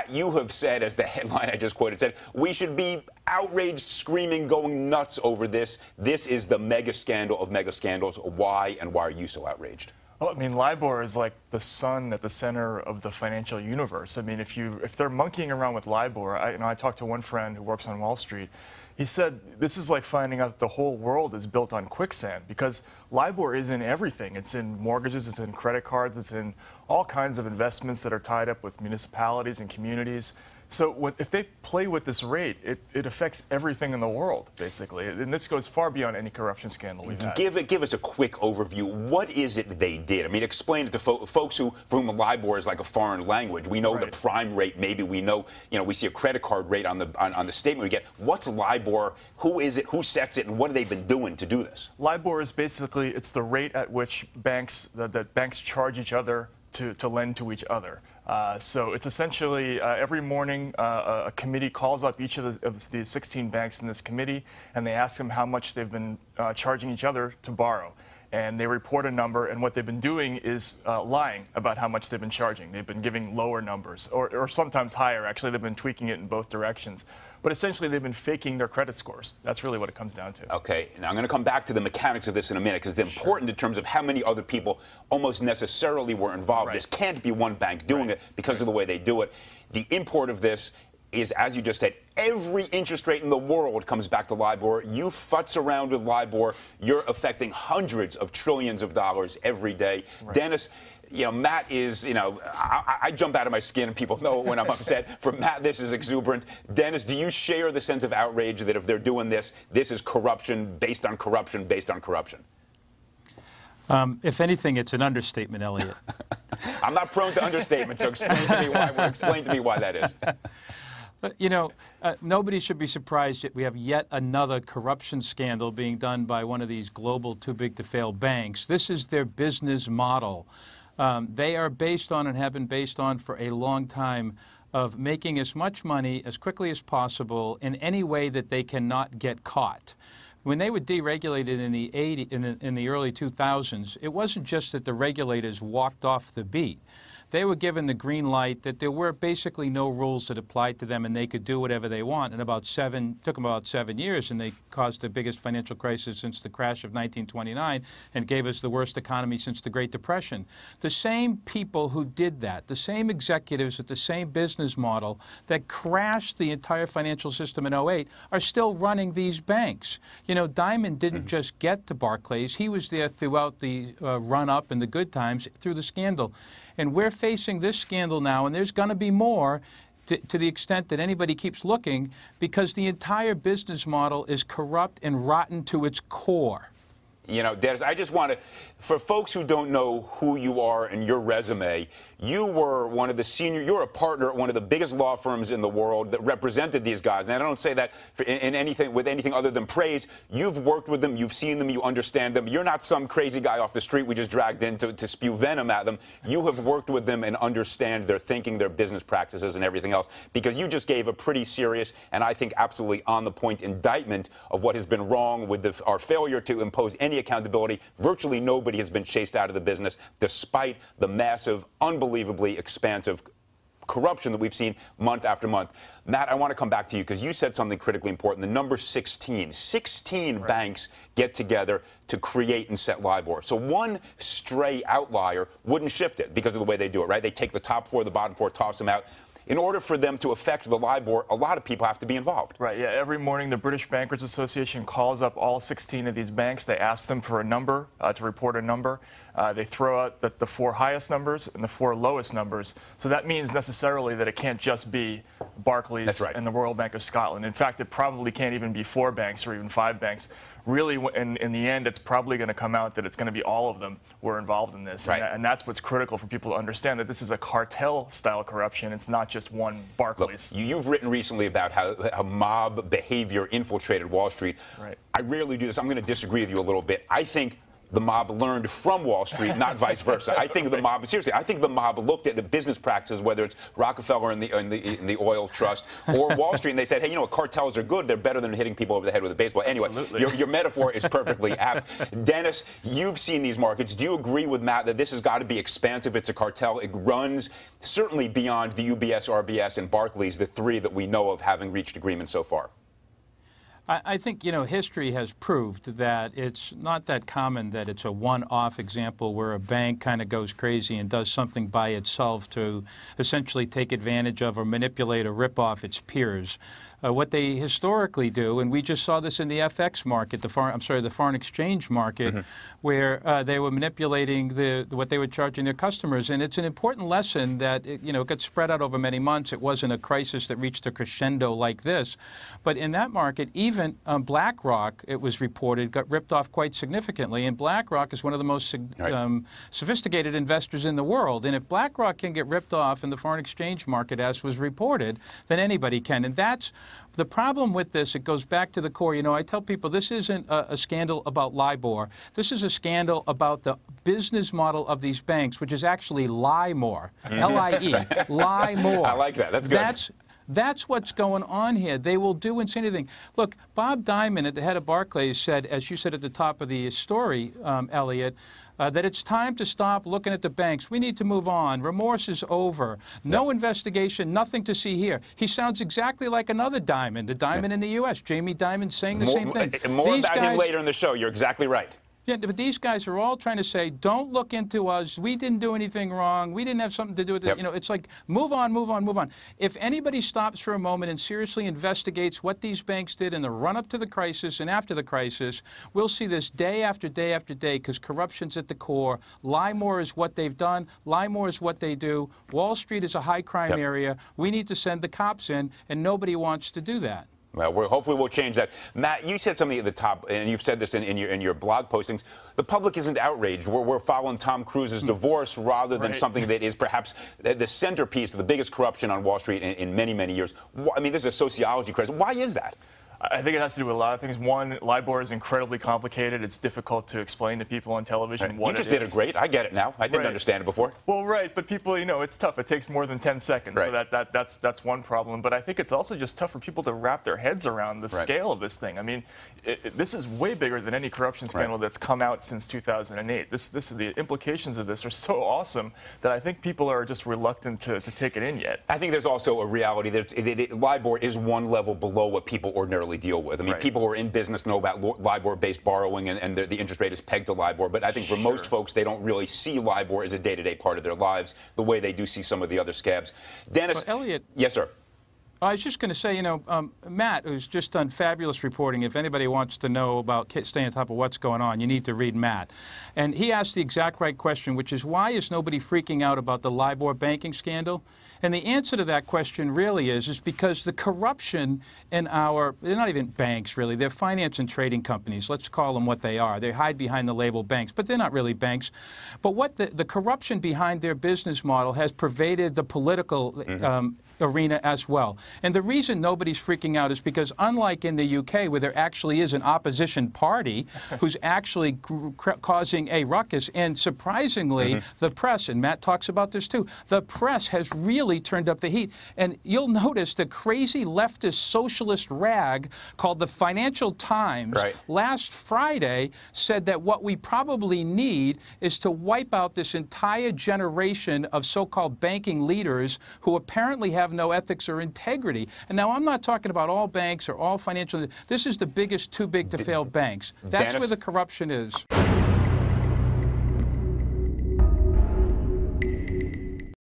Matt, you have said, as the headline I just quoted said, we should be outraged, screaming, going nuts over this. This is the mega scandal of mega scandals. Why, and why are you so outraged? Well, I mean, LIBOR is like the sun at the center of the financial universe. I mean, if they're monkeying around with LIBOR, I talked to one friend who works on Wall Street. He said this is like finding out that the whole world is built on quicksand, because LIBOR is in everything. It's in mortgages, it's in credit cards, it's in all kinds of investments that are tied up with municipalities and communities. So if they play with this rate, it affects everything in the world, basically. And this goes far beyond any corruption scandal we've had. Give us a quick overview. What is it they did? I mean, explain it to folks for whom LIBOR is like a foreign language. We know the prime rate, maybe we know, we see a credit card rate on the statement we get. What's LIBOR? Who is it? Who sets it? And what have they been doing to do this? LIBOR is basically, it's the rate at which banks charge each other to lend to each other. So it's essentially every morning a committee calls up each of the 16 banks in this committee, and they ask them how much they've been charging each other to borrow. And they report a number, and what they've been doing is lying about how much they've been charging. They've been giving lower numbers, or sometimes higher. Actually, they've been tweaking it in both directions. But essentially, they've been faking their credit scores. That's really what it comes down to. Okay. Now, I'm going to come back to the mechanics of this in a minute, because it's important in terms of how many other people almost necessarily were involved. Right. This can't be one bank doing it because of the way they do it. The import of this is, as you just said, every interest rate in the world comes back to LIBOR. You futz around with LIBOR, you're affecting hundreds of trillions of dollars every day. Right. Dennis, Matt is, I jump out of my skin and people know when I'm upset. For Matt, this is exuberant. Dennis, do you share the sense of outrage that if they're doing this, this is corruption based on corruption based on corruption? If anything, it's an understatement, Eliot. I'm not prone to understatement, so explain to me why that is. Nobody should be surprised that we have yet another corruption scandal being done by one of these global too-big-to-fail banks. This is their business model. They are based on and have been based on for a long time of making as much money as quickly as possible in any way that they cannot get caught. When they were deregulated in the early 2000s, it wasn't just that the regulators walked off the beat. They were given the green light that there were basically no rules that applied to them, and they could do whatever they want. And took them about 7 years, and they caused the biggest financial crisis since the crash of 1929 and gave us the worst economy since the Great Depression. The same people who did that, the same executives with the same business model that crashed the entire financial system in '08 are still running these banks. Diamond didn't just get to Barclays. He was there throughout the run-up and the good times through the scandal. And we're facing this scandal now, and there's going to be more to the extent that anybody keeps looking, because the entire business model is corrupt and rotten to its core. Dennis, I just want to, for folks who don't know who you are and your resume, you were you're a partner at one of the biggest law firms in the world that represented these guys. And I don't say that with anything other than praise. You've worked with them, you've seen them, you understand them. You're not some crazy guy off the street we just dragged in to spew venom at them. You have worked with them and understand their thinking, their business practices, and everything else, because you just gave a pretty serious and I think absolutely on-the-point indictment of what has been wrong with our failure to impose any accountability. Virtually nobody has been chased out of the business, despite the massive, unbelievably expansive corruption that we've seen month after month. Matt, I want to come back to you because you said something critically important. The number 16. 16 banks get together to create and set LIBOR. So one stray outlier wouldn't shift it because of the way they do it, right? They take the top four, the bottom four, toss them out. In order for them to affect the LIBOR, a lot of people have to be involved. Right, yeah. Every morning, the British Bankers Association calls up all 16 of these banks. They ask them for a number, to report a number. They throw out the 4 highest numbers and the 4 lowest numbers. So that means necessarily that it can't just be Barclays and the Royal Bank of Scotland. In fact, it probably can't even be 4 banks or even 5 banks. Really, in the end, it's probably going to come out that it's going to be all of them were involved in this. Right. And that's what's critical for people to understand, that this is a cartel-style corruption. It's not just one Barclays. Look, you've written recently about how mob behavior infiltrated Wall Street. Right. I rarely do this. I'm going to disagree with you a little bit. I think the mob learned from Wall Street, not vice versa. I think the mob, seriously, I think the mob looked at the business practices, whether it's Rockefeller in the oil trust or Wall Street, and they said, hey, you know what, cartels are good. They're better than hitting people over the head with a baseball. Anyway, your metaphor is perfectly apt. Dennis, you've seen these markets. Do you agree with Matt that this has got to be expansive? It's a cartel. It runs certainly beyond the UBS, RBS, and Barclays, the three that we know of having reached agreement so far. I think, you know, history has proved that it's not that common that it's a one-off example where a bank kind of goes crazy and does something by itself to essentially take advantage of or manipulate or rip off its peers. What they historically do, and we just saw this in the FX market, the foreign exchange market, where they were manipulating what they were charging their customers. And it's an important lesson that, it got spread out over many months. It wasn't a crisis that reached a crescendo like this. But in that market, even BlackRock, it was reported, got ripped off quite significantly. And BlackRock is one of the most sophisticated investors in the world. And if BlackRock can get ripped off in the foreign exchange market, as was reported, then anybody can. And that's the problem with this. It goes back to the core. You know, I tell people this isn't a scandal about LIBOR. This is a scandal about the business model of these banks, which is actually lie more. L-I-E, lie more. I like that. That's good. That's what's going on here. They will do insane anything. Look, Bob Diamond, at the head of Barclays, said, as you said at the top of the story, Eliot, that it's time to stop looking at the banks. We need to move on. Remorse is over. No investigation, nothing to see here. He sounds exactly like another Diamond, the Diamond in the U.S. Jamie Dimon saying the same thing. More about him later in the show. You're exactly right. Yeah, but these guys are all trying to say, don't look into us. We didn't do anything wrong. We didn't have something to do with it. You know, it's like, move on, move on, move on. If anybody stops for a moment and seriously investigates what these banks did in the run-up to the crisis and after the crisis, we'll see this day after day after day because corruption's at the core. Lie more is what they've done. Lie more is what they do. Wall Street is a high-crime area. We need to send the cops in, and nobody wants to do that. Well, hopefully we'll change that. Matt, you said something at the top, and you've said this in your blog postings. The public isn't outraged. We're following Tom Cruise's divorce rather than something that is perhaps the centerpiece of the biggest corruption on Wall Street in many, many years. I mean, this is a sociology crisis. Why is that? I think it has to do with a lot of things. One, LIBOR is incredibly complicated. It's difficult to explain to people on television what it is. You just did it great. I get it now. I didn't understand it before. Well, right, but people, it's tough. It takes more than 10 seconds, so that's one problem. But I think it's also just tough for people to wrap their heads around the scale of this thing. I mean, this is way bigger than any corruption scandal that's come out since 2008. The implications of this are so awesome that I think people are just reluctant to take it in yet. I think there's also a reality that LIBOR is one level below what people ordinarily deal with. I mean, people who are in business know about LIBOR-based borrowing, and the interest rate is pegged to LIBOR. But I think for most folks, they don't really see LIBOR as a day-to-day part of their lives the way they do see some of the other scabs. Dennis. Well, Eliot. Yes, sir. I was just going to say, Matt, who's just done fabulous reporting, if anybody wants to know about staying on top of what's going on, you need to read Matt. And he asked the exact right question, which is, why is nobody freaking out about the LIBOR banking scandal? And the answer to that question really is because the corruption in they're not even banks, really. They're finance and trading companies. Let's call them what they are. They hide behind the label banks, but they're not really banks. But what the corruption behind their business model has pervaded the political arena as well. And the reason nobody's freaking out is because, unlike in the UK, where there actually is an opposition party who's actually causing a ruckus, and surprisingly, the press, and Matt talks about this too, the press has really turned up the heat. And you'll notice the crazy leftist socialist rag called the Financial Times last Friday said that what we probably need is to wipe out this entire generation of so-called banking leaders who apparently have no ethics or integrity. And now I'm not talking about all banks or all financial. This is the biggest too big to fail banks. That's where the corruption is.